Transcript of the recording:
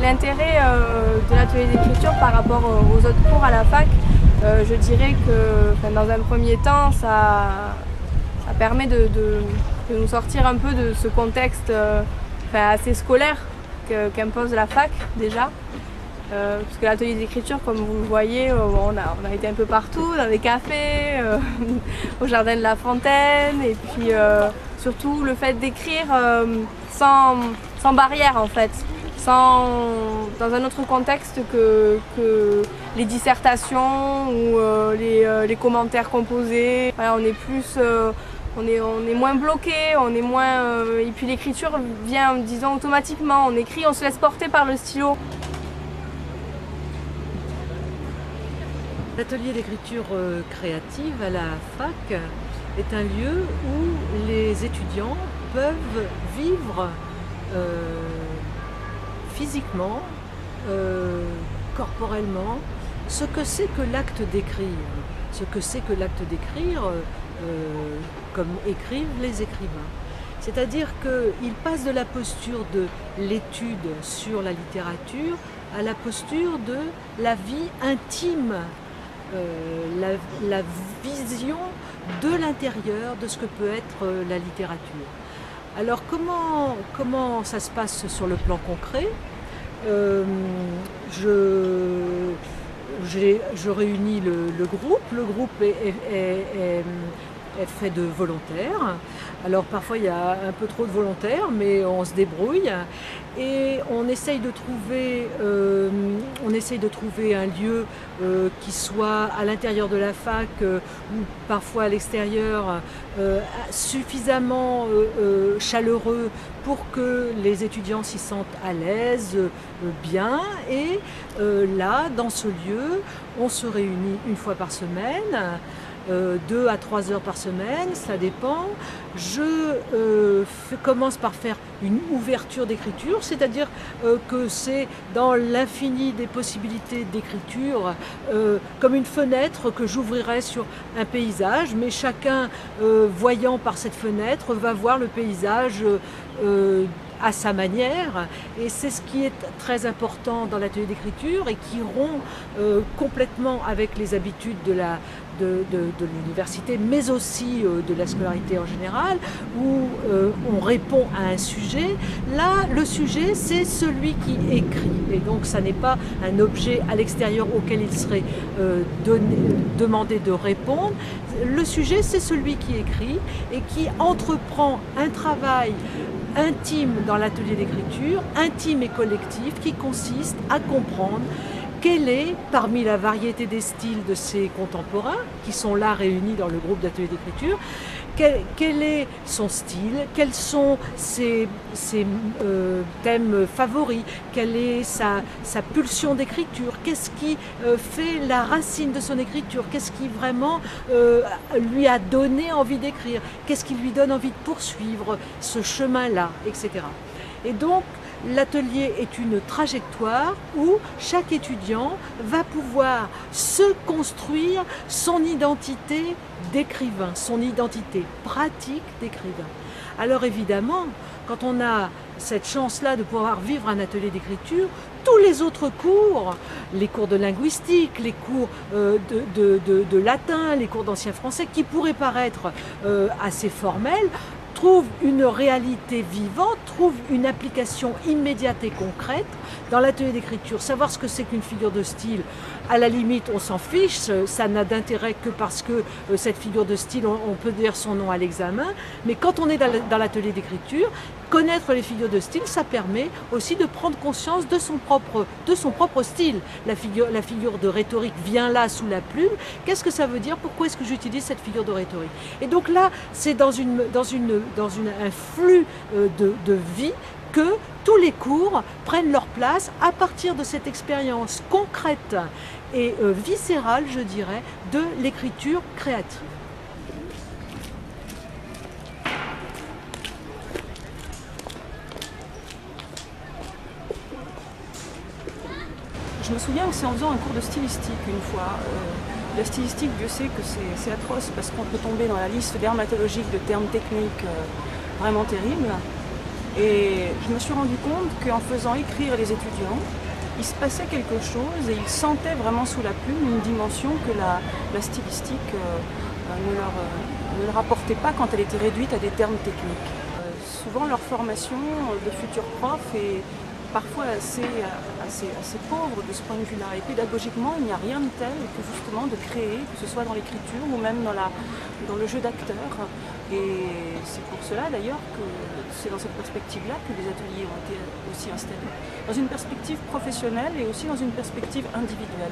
L'intérêt de l'atelier d'écriture par rapport aux autres cours à la fac, je dirais que dans un premier temps, ça permet de nous sortir un peu de ce contexte assez scolaire qu'impose la fac déjà. Parce que l'atelier d'écriture, comme vous le voyez, on a été un peu partout, dans des cafés, au jardin de la Fontaine, et puis surtout le fait d'écrire sans barrière en fait, dans un autre contexte que les dissertations ou les commentaires composés. Voilà, on est plus, on est moins bloqué, on est moins, et puis l'écriture vient, disons, automatiquement. On écrit, on se laisse porter par le stylo. L'atelier d'écriture créative à la fac est un lieu où les étudiants peuvent vivre physiquement, corporellement, ce que c'est que l'acte d'écrire. Ce que c'est que l'acte d'écrire, comme écrivent les écrivains. C'est-à-dire qu'ils passent de la posture de l'étude sur la littérature à la posture de la vie intime, la vision de l'intérieur de ce que peut être la littérature. Alors comment ça se passe sur le plan concret? Je réunis le groupe. Le groupe est fait de volontaires. Alors parfois il y a un peu trop de volontaires, mais on se débrouille et on essaye de trouver un lieu qui soit à l'intérieur de la fac ou parfois à l'extérieur, suffisamment chaleureux pour que les étudiants s'y sentent à l'aise, bien. Et là, dans ce lieu, on se réunit une fois par semaine. 2 à 3 heures par semaine, ça dépend. Je commence par faire une ouverture d'écriture, c'est-à-dire que c'est dans l'infini des possibilités d'écriture, comme une fenêtre que j'ouvrirais sur un paysage, mais chacun voyant par cette fenêtre va voir le paysage à sa manière, et c'est ce qui est très important dans l'atelier d'écriture et qui rompt complètement avec les habitudes de l'université, mais aussi de la scolarité en général, où on répond à un sujet. Là, le sujet, c'est celui qui écrit, et donc ça n'est pas un objet à l'extérieur auquel il serait demandé de répondre. Le sujet, c'est celui qui écrit et qui entreprend un travail intime dans l'atelier d'écriture, intime et collectif, qui consiste à comprendre quel est, parmi la variété des styles de ses contemporains, qui sont là réunis dans le groupe d'atelier d'écriture, quel est son style, quels sont ses thèmes favoris, quelle est sa pulsion d'écriture, qu'est-ce qui fait la racine de son écriture, qu'est-ce qui vraiment lui a donné envie d'écrire, qu'est-ce qui lui donne envie de poursuivre ce chemin-là, etc. Et donc, l'atelier est une trajectoire où chaque étudiant va pouvoir se construire son identité d'écrivain, son identité pratique d'écrivain. Alors évidemment, quand on a cette chance-là de pouvoir vivre un atelier d'écriture, tous les autres cours, les cours de linguistique, les cours de latin, les cours d'ancien français, qui pourraient paraître assez formels, trouve une réalité vivante, trouve une application immédiate et concrète dans l'atelier d'écriture. Savoir ce que c'est qu'une figure de style, à la limite, on s'en fiche, ça n'a d'intérêt que parce que cette figure de style, on peut dire son nom à l'examen, mais quand on est dans l'atelier d'écriture, connaître les figures de style, ça permet aussi de prendre conscience de son propre style. La figure de rhétorique vient là sous la plume. Qu'est-ce que ça veut dire? Pourquoi est-ce que j'utilise cette figure de rhétorique? Et donc là, c'est dans un flux de vie que tous les cours prennent leur place à partir de cette expérience concrète et viscérale, je dirais, de l'écriture créative. Je me souviens aussi en faisant un cours de stylistique une fois. La stylistique, Dieu sait que c'est atroce parce qu'on peut tomber dans la liste dermatologique de termes techniques vraiment terribles. Et je me suis rendu compte qu'en faisant écrire les étudiants, il se passait quelque chose et ils sentaient vraiment sous la plume une dimension que la stylistique ne leur apportait pas quand elle était réduite à des termes techniques. Souvent leur formation de futurs profs est parfois assez pauvre de ce point de vue-là. Et pédagogiquement, il n'y a rien de tel que justement de créer, que ce soit dans l'écriture ou même dans le jeu d'acteur. Et c'est pour cela d'ailleurs que c'est dans cette perspective-là que les ateliers ont été aussi installés. Dans une perspective professionnelle et aussi dans une perspective individuelle.